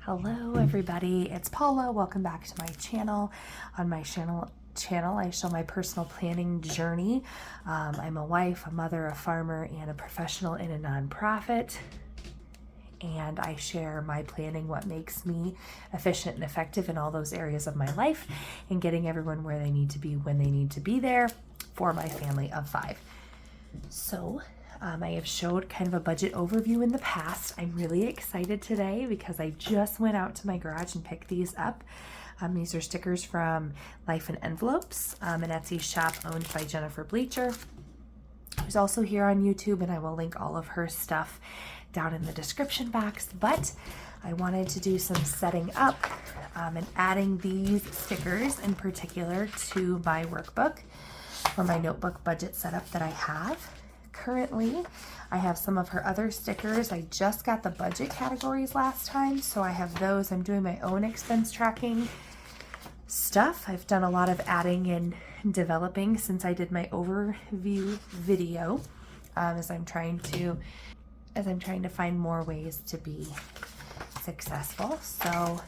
Hello everybody, it's Paula. Welcome back to my channel. On my channel I show my personal planning journey. I'm a wife, a mother, a farmer, and a professional in a nonprofit. And I share my planning, what makes me efficient and effective in all those areas of my life, and getting everyone where they need to be when they need to be there for my family of 5. So I have showed kind of a budget overview in the past. I'm really excited today because I just went out to my garage and picked these up. These are stickers from Life in Envelopes, an Etsy shop owned by Jennifer Bleacher, who's also here on YouTube, and I will link all of her stuff down in the description box. But I wanted to do some setting up and adding these stickers in particular to my workbook for my notebook budget setup that I have. Currently, I have some of her other stickers. I just got the budget categories last time, so I have those. I'm doing my own expense tracking stuff. I've done a lot of adding and developing since I did my overview video, as I'm trying to find more ways to be successful. So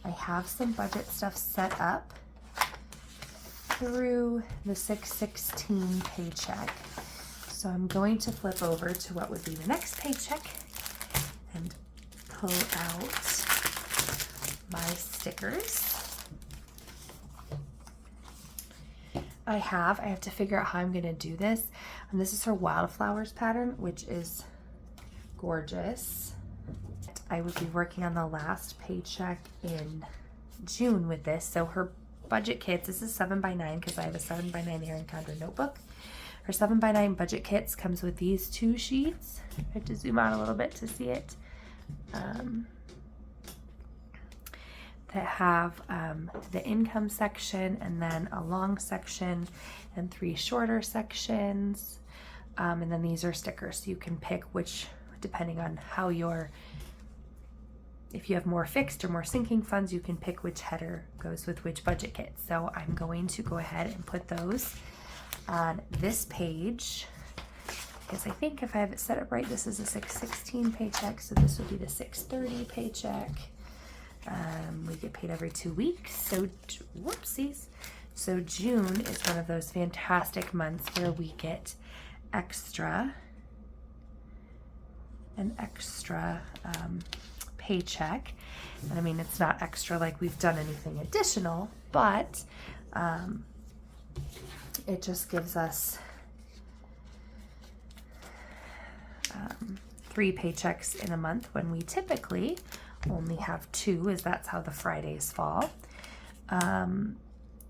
I have some budget stuff set up through the 6/16 paycheck. So I'm going to flip over to what would be the next paycheck and pull out my stickers. I have to figure out how I'm going to do this. And this is her wildflowers pattern, which is gorgeous. I would be working on the last paycheck in June with this. So her budget kits, this is 7x9 because I have a 7x9 Erin Condren notebook. Her 7x9 budget kits comes with these 2 sheets. I have to zoom out a little bit to see it. That have the income section, and then a long section and 3 shorter sections. And then these are stickers, so you can pick which, depending on how if you have more fixed or more sinking funds, you can pick which header goes with which budget kit. So I'm going to go ahead and put those on this page, because I think if I have it set up right, this is a 6/16 paycheck, so this will be the 6/30 paycheck. We get paid every 2 weeks, so whoopsies. So June is one of those fantastic months where we get an extra paycheck. And I mean, it's not extra like we've done anything additional, but it just gives us 3 paychecks in a month when we typically only have 2, as that's how the Fridays fall.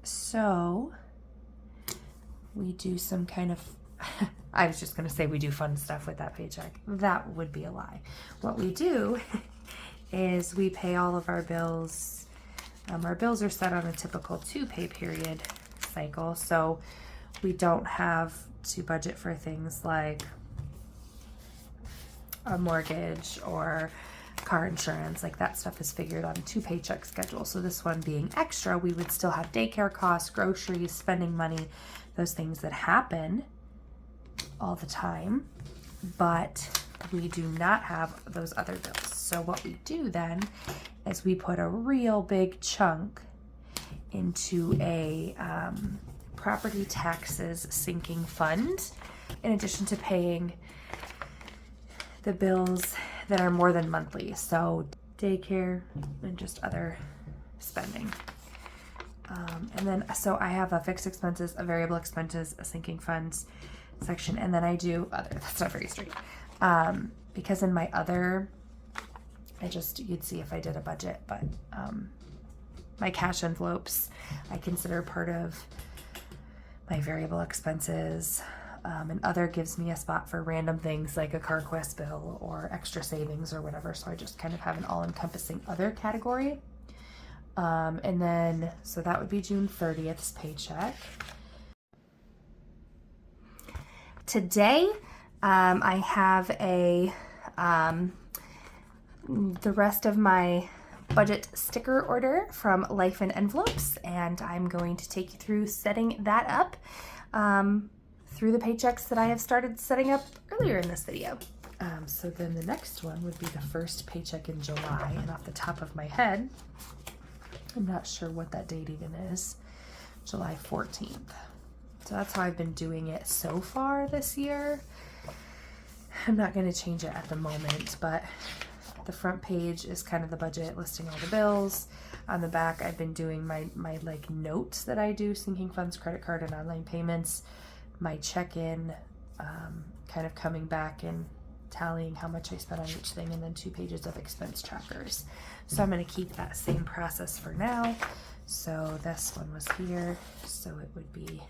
So we do some kind of I was just going to say we do fun stuff with that paycheck. That would be a lie. What we do is we pay all of our bills. Our bills are set on a typical 2-pay period cycle, so we don't have to budget for things like a mortgage or car insurance. Like, that stuff is figured on a 2-paycheck schedule. So this one being extra, we would still have daycare costs, groceries, spending money, those things that happen all the time, but we do not have those other bills. So what we do then is we put a real big chunk into a property taxes sinking fund, in addition to paying the bills that are more than monthly, so daycare and just other spending. And then, so I have a fixed expenses, a variable expenses, a sinking funds section, and then I do other. That's not very straight. Because in my other, you'd see if I did a budget, but my cash envelopes I consider part of my variable expenses. And other gives me a spot for random things like a CarQuest bill or extra savings or whatever. So I just kind of have an all-encompassing other category. And then, so that would be June 30th's paycheck. Today, I have the rest of my budget sticker order from Life in Envelopes, and I'm going to take you through setting that up through the paychecks that I have started setting up earlier in this video. So then the next one would be the first paycheck in July, and off the top of my head, I'm not sure what that date even is, July 14th. So that's how I've been doing it so far this year. I'm not going to change it at the moment, but the front page is kind of the budget, listing all the bills. On the back, I've been doing my like notes that I do, sinking funds, credit card, and online payments, my check-in, kind of coming back and tallying how much I spent on each thing, and then 2 pages of expense trackers. So I'm going to keep that same process for now. So this one was here, so it would be,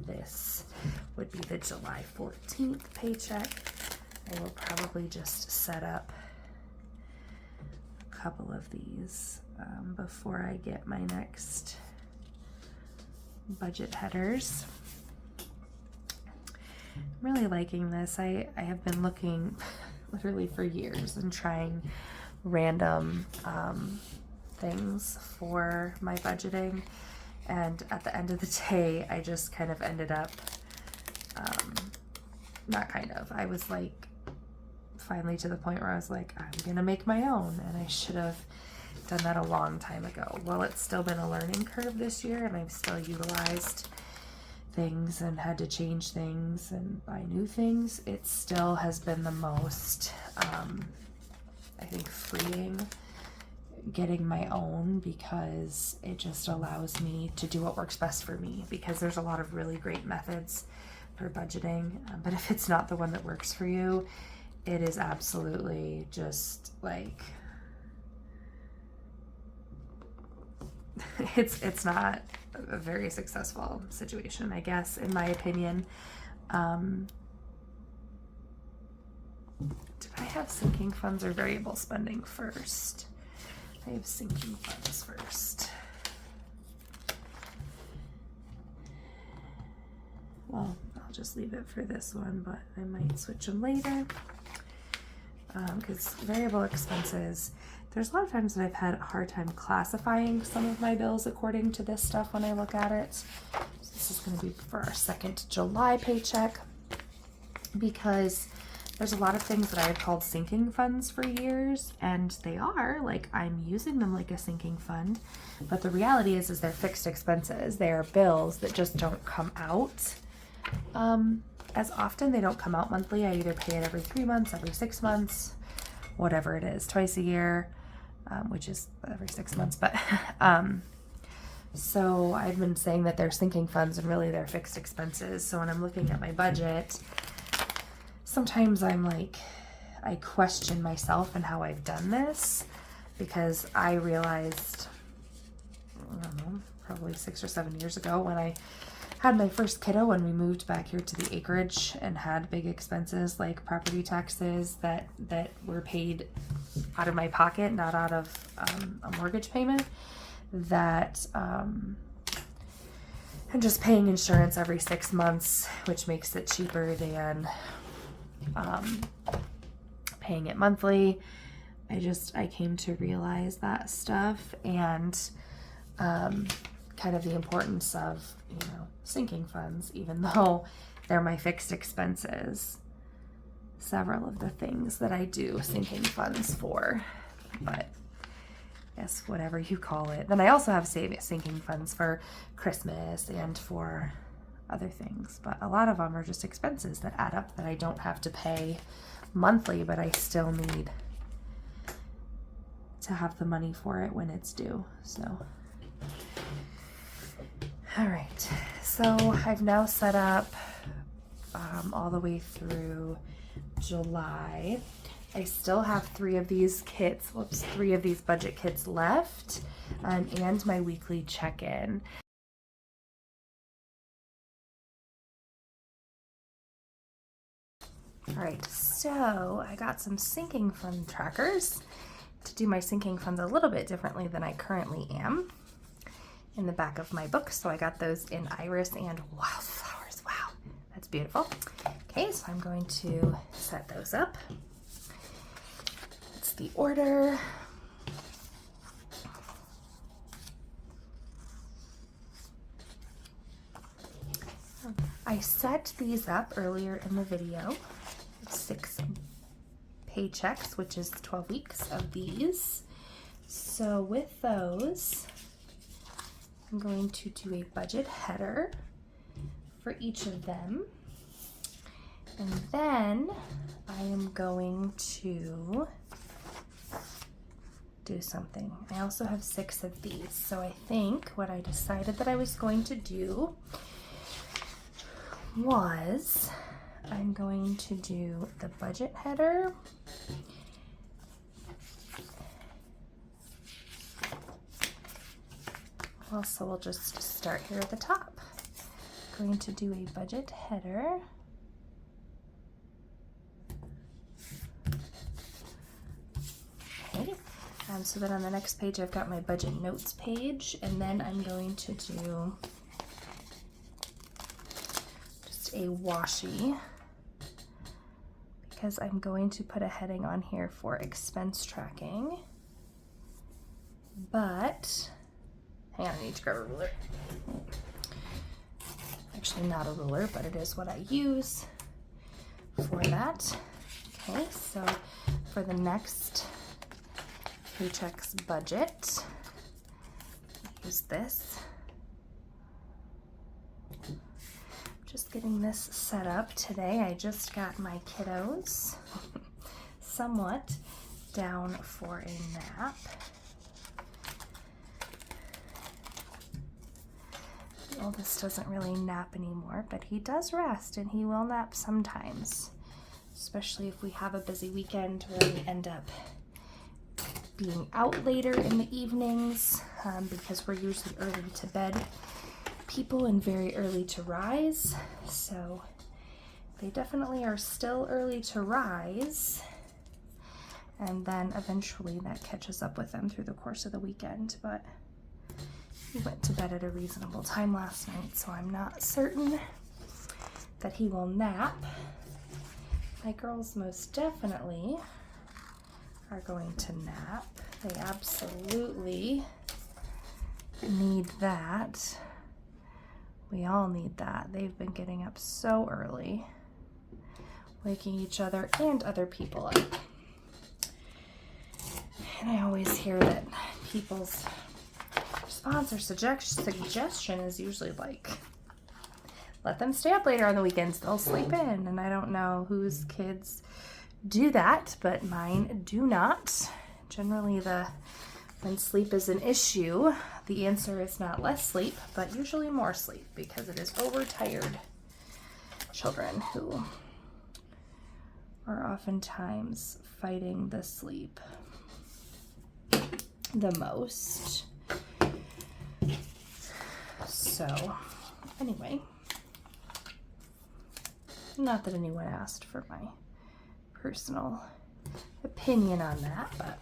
this would be the July 14th paycheck. I will probably just set up a couple of these before I get my next budget headers. I'm really liking this. I have been looking literally for years and trying random things for my budgeting, and at the end of the day I just kind of ended up I was like finally to the point where I was like, I'm gonna make my own, and I should have done that a long time ago. Well, it's still been a learning curve this year, and I've still utilized things and had to change things and buy new things. It still has been the most I think freeing getting my own, because it just allows me to do what works best for me, because there's a lot of really great methods for budgeting, but if it's not the one that works for you, it is absolutely just like it's not a very successful situation, I guess, in my opinion. Did I have sinking funds or variable spending first? I have sinking funds first. Well, I'll just leave it for this one, but I might switch them later. Because variable expenses, there's a lot of times that I've had a hard time classifying some of my bills according to this stuff when I look at it. So this is going to be for our second July paycheck, because there's a lot of things that I've called sinking funds for years, and they are, like, I'm using them like a sinking fund, but the reality is they're fixed expenses. They are bills that just don't come out as often. They don't come out monthly. I either pay it every 3 months, every 6 months, whatever it is, twice a year, which is every 6 months. But so I've been saying that they're sinking funds, and really they're fixed expenses. So when I'm looking at my budget, sometimes I'm like, I question myself and how I've done this, because I realized, I don't know, probably 6 or 7 years ago when I had my first kiddo, when we moved back here to the acreage and had big expenses like property taxes that were paid out of my pocket, not out of a mortgage payment, that and just paying insurance every 6 months, which makes it cheaper than paying it monthly. I came to realize that stuff, and kind of the importance of, sinking funds, even though they're my fixed expenses. Several of the things that I do sinking funds for, but yes, whatever you call it. Then I also have sinking funds for Christmas and for other things, but a lot of them are just expenses that add up that I don't have to pay monthly, but I still need to have the money for it when it's due. So all right, so I've now set up all the way through July. I still have 3 of these kits, 3 of these budget kits left, and my weekly check-in. All right, so I got some sinking fund trackers to do my sinking funds a little bit differently than I currently am in the back of my book. So I got those in iris and wildflowers. Wow, that's beautiful. Okay, so I'm going to set those up. It's the order. I set these up earlier in the video. 6 paychecks, which is 12 weeks of these. So with those, I'm going to do a budget header for each of them. And then I am going to do something. I also have 6 of these. So I think what I decided that I was going to do was I'm going to do the budget header. Also, we'll just start here at the top. I'm going to do a budget header. Okay. So then on the next page, I've got my budget notes page, and then I'm going to do just a washi, because I'm going to put a heading on here for expense tracking. But, hang on, I need to grab a ruler. Actually not a ruler, but it is what I use for that. Okay, so for the next paychecks budget, use this. Just getting this set up today. I just got my kiddos somewhat down for a nap. The oldest doesn't really nap anymore, but he does rest, and he will nap sometimes, especially if we have a busy weekend where we end up being out later in the evenings, because we're usually early to bed people and very early to rise. So they definitely are still early to rise, and then eventually that catches up with them through the course of the weekend. But he went to bed at a reasonable time last night, so I'm not certain that he will nap. My girls most definitely are going to nap. They absolutely need that. We all need that. They've been getting up so early, waking each other and other people up. And I always hear that people's response or suggestion is usually like, let them stay up later on the weekends, they'll sleep in. And I don't know whose kids do that, but mine do not. Generally, when sleep is an issue, the answer is not less sleep, but usually more sleep, because it is overtired children who are oftentimes fighting the sleep the most. So, anyway, not that anyone asked for my personal opinion on that, but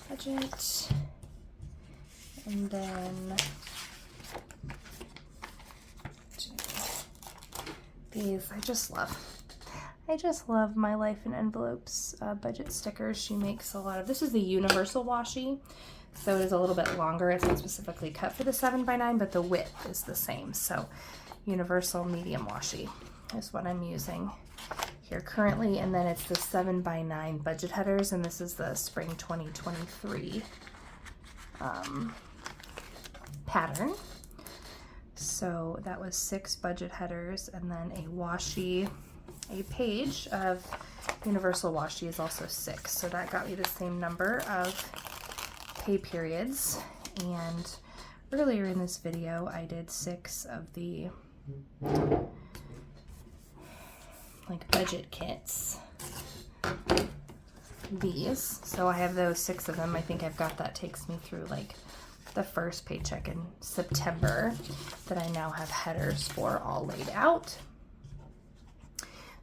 budget, and then these I just love My Life in Envelopes budget stickers. She makes a lot of, this is the universal washi, so it is a little bit longer. It's not specifically cut for the 7x9, but the width is the same. So universal medium washi is what I'm using here currently, and then it's the 7x9 budget headers, and this is the spring 2023 pattern. So that was 6 budget headers, and then a washi, a page of universal washi is also 6. So that got me the same number of pay periods. And earlier in this video, I did 6 of the like budget kits, these. So I have those 6 of them. I think I've got, that takes me through like the first paycheck in September that I now have headers for all laid out.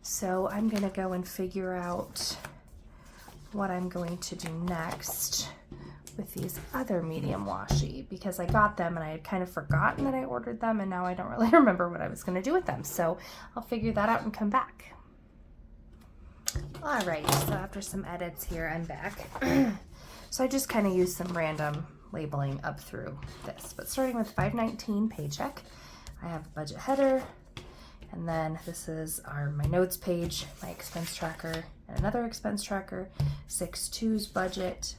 So I'm gonna go and figure out what I'm going to do next with these other medium washi, because I got them and I had kind of forgotten that I ordered them, and now I don't really remember what I was gonna do with them. So I'll figure that out and come back. All right, so after some edits here, I'm back. So I just kind of used some random labeling up through this, but starting with 519 paycheck, I have budget header, and then this is my notes page, my expense tracker, and another expense tracker, 6/2's budget,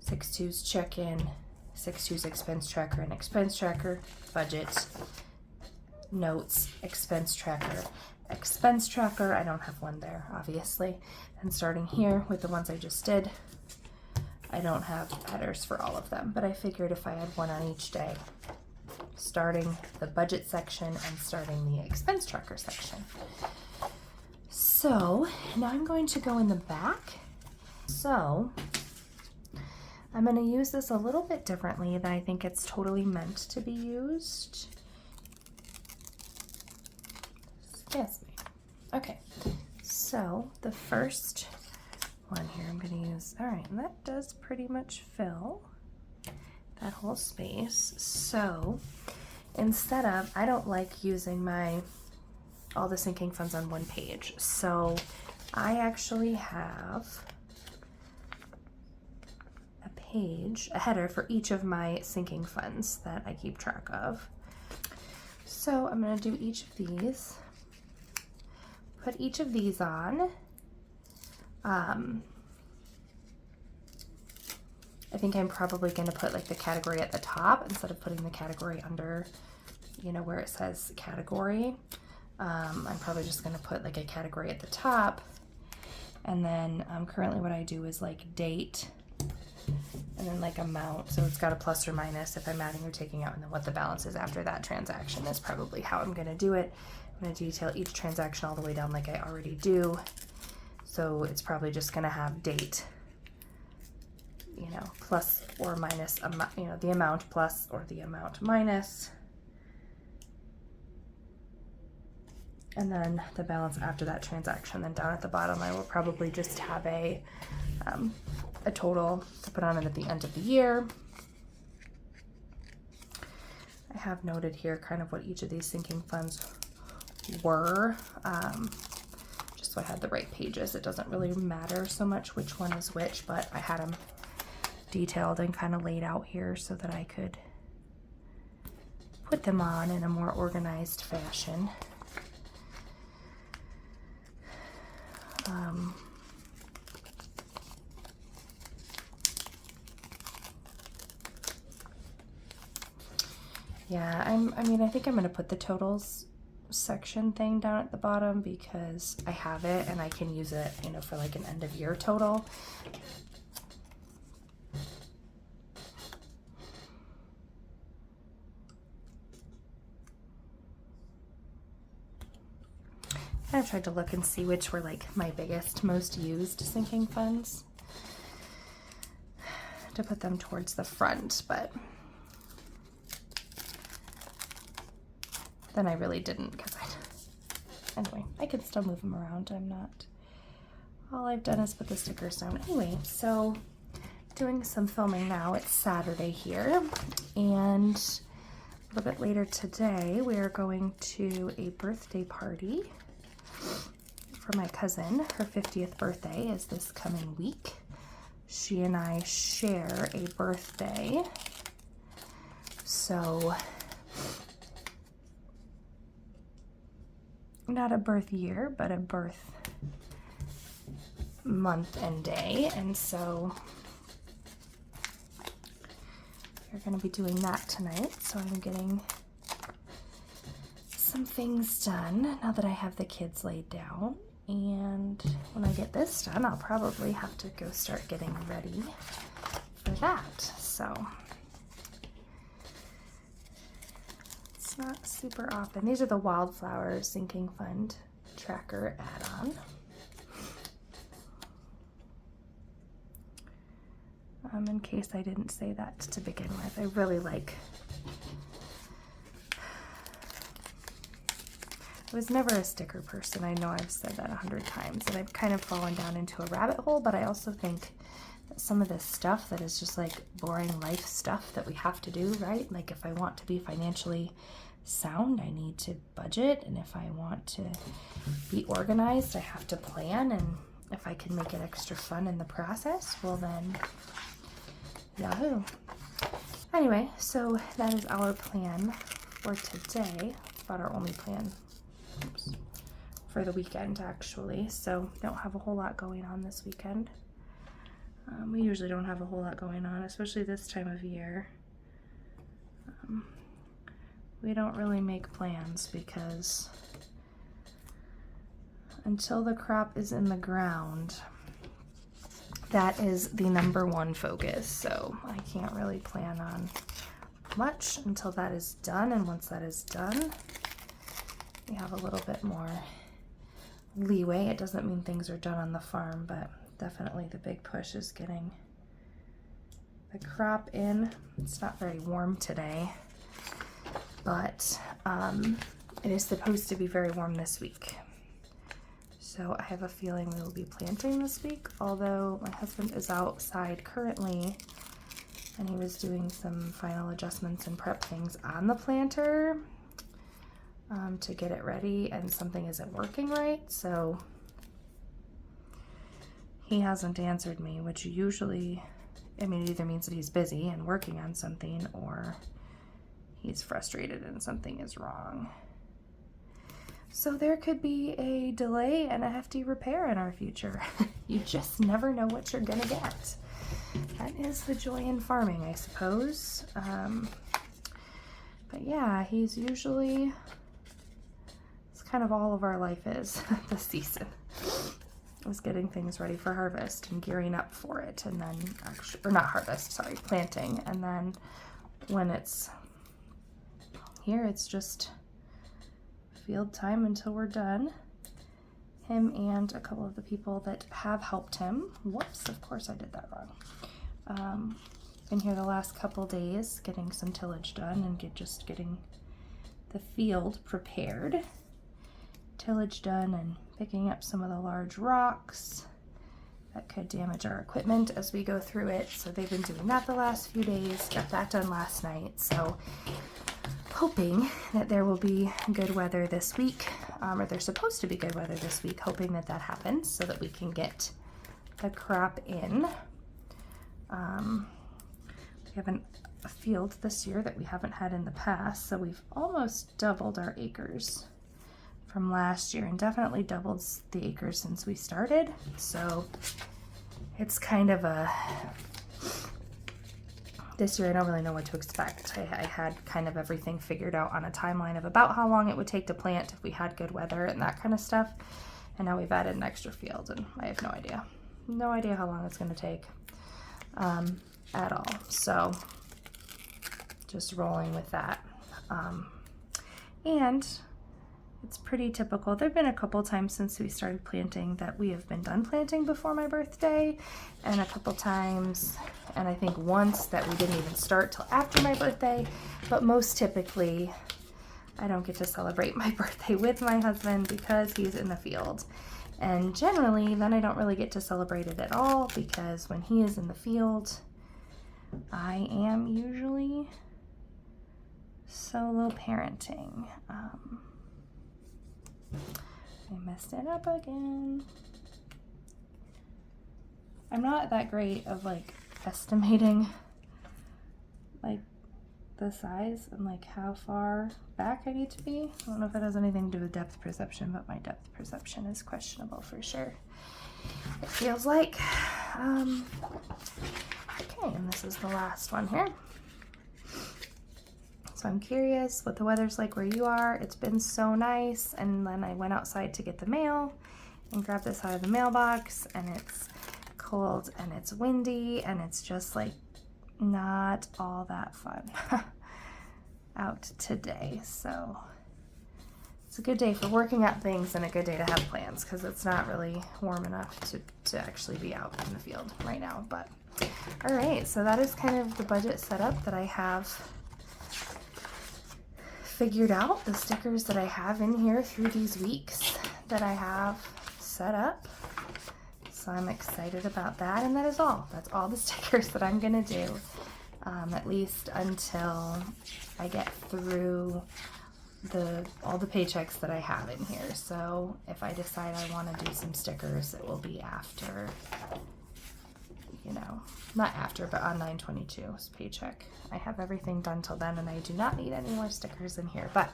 6/2's check-in, 6/2's expense tracker and expense tracker, budget, notes, expense tracker, expense tracker. I don't have one there, obviously. And starting here with the ones I just did, I don't have headers for all of them, but I figured if I had one on each day, starting the budget section and starting the expense tracker section. So now I'm going to go in the back. So I'm going to use this a little bit differently than I think it's totally meant to be used. Yes. Okay, so the first one here I'm going to use, all right, and that does pretty much fill that whole space. So instead of, I don't like using all the sinking funds on one page, so I actually have a page, a header for each of my sinking funds that I keep track of. So I'm going to do each of these, put each of these on. I think I'm probably going to put like the category at the top instead of putting the category under, you know, where it says category. I'm probably just going to put like a category at the top, and then currently what I do is like date and then like amount, so it's got a plus or minus if I'm adding or taking out, and then what the balance is after that transaction is probably how I'm going to do it. I'm going to detail each transaction all the way down like I already do, so it's probably just going to have date, you know, plus or minus, you know, the amount plus or the amount minus, and then the balance after that transaction. Then down at the bottom I will probably just have a total to put on it at the end of the year. I have noted here kind of what each of these sinking funds were, just so I had the right pages. It doesn't really matter so much which one is which, but I had them detailed and kind of laid out here so that I could put them on in a more organized fashion. Yeah, I mean, I think I'm going to put the totals section thing down at the bottom because I have it and I can use it, you know, for like an end of year total. I tried to look and see which were like my biggest, most used sinking funds to put them towards the front, but then I really didn't because anyway, I could still move them around. I'm not, all I've done is put the stickers down. Anyway, so doing some filming now. It's Saturday here, and a little bit later today we are going to a birthday party for my cousin. Her 50th birthday is this coming week. She and I share a birthday, so not a birth year, but a birth month and day, and so we're going to be doing that tonight. So I'm getting some things done now that I have the kids laid down, and when I get this done I'll probably have to go start getting ready for that. So it's not super often. These are the Wildflower Sinking Fund Tracker add-on. In case I didn't say that to begin with, I really like, I was never a sticker person. I know I've said that 100 times, and I've kind of fallen down into a rabbit hole, but I also think that some of this stuff that is just like boring life stuff that we have to do, right? Like if I want to be financially sound, I need to budget, and if I want to be organized, I have to plan, and if I can make it extra fun in the process, well then, yahoo. Anyway, so that is our plan for today. About our only plan. Oops. for the weekend actually, so don't have a whole lot going on this weekend. We usually don't have a whole lot going on, especially this time of year. We don't really make plans because until the crop is in the ground, that is the #1 focus. So I can't really plan on much until that is done. And once that is done, we have a little bit more leeway. It doesn't mean things are done on the farm, but definitely the big push is getting the crop in. It's not very warm today, but it is supposed to be very warm this week. So I have a feeling we will be planting this week, although my husband is outside currently and he was doing some final adjustments and prep things on the planter to get it ready, and something isn't working right. So he hasn't answered me, which usually, I mean, it either means that he's busy and working on something or he's frustrated and something is wrong. So there could be a delay and a hefty repair in our future. You just never know what you're gonna get. That is the joy in farming, I suppose. But yeah, he's usually, it's kind of all of our life is this season. Was getting things ready for harvest and gearing up for it, and then actually, or not harvest, sorry, planting. And then when it's here, it's just field time until we're done. Him and a couple of the people that have helped him. Whoops, of course I did that wrong. Been here the last couple days getting some tillage done and just getting the field prepared. Tillage done and picking up some of the large rocks that could damage our equipment as we go through it. So they've been doing that the last few days, got that done last night. So hoping that there will be good weather this week, or there's supposed to be good weather this week, hoping that that happens so that we can get the crop in. We have a field this year that we haven't had in the past, so we've almost doubled our acres from last year, and definitely doubled the acres since we started. So it's kind of a, this year I don't really know what to expect. I had kind of everything figured out on a timeline of about how long it would take to plant if we had good weather and that kind of stuff. And now we've added an extra field and I have no idea. No idea how long it's going to take at all. So just rolling with that. And it's pretty typical. There've been a couple times since we started planting that we have been done planting before my birthday, and a couple times, and I think once, that we didn't even start till after my birthday. But most typically, I don't get to celebrate my birthday with my husband because he's in the field. And generally, then I don't really get to celebrate it at all, because when he is in the field, I am usually solo parenting. I messed it up again. I'm not that great of like estimating like the size and like how far back I need to be. I don't know if it has anything to do with depth perception, but my depth perception is questionable for sure. It feels like. Okay, and this is the last one here. So I'm curious what the weather's like where you are. It's been so nice, and then I went outside to get the mail and grabbed this out of the mailbox, and it's cold and it's windy and it's just like not all that fun out today. So it's a good day for working out things and a good day to have plans, because it's not really warm enough to actually be out in the field right now. But all right, so that is kind of the budget setup that I have figured out, the stickers that I have in here through these weeks that I have set up. So I'm excited about that, and that is all. That's all the stickers that I'm gonna do, at least until I get through all the paychecks that I have in here. So if I decide I want to do some stickers, it will be after, you know, not after, but on 9/22's paycheck. I have everything done till then, and I do not need any more stickers in here, but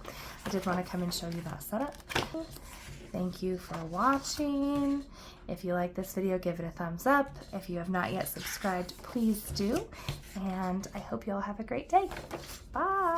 I did want to come and show you that setup. Thank you for watching. If you like this video, give it a thumbs up. If you have not yet subscribed, please do. And I hope you all have a great day. Bye.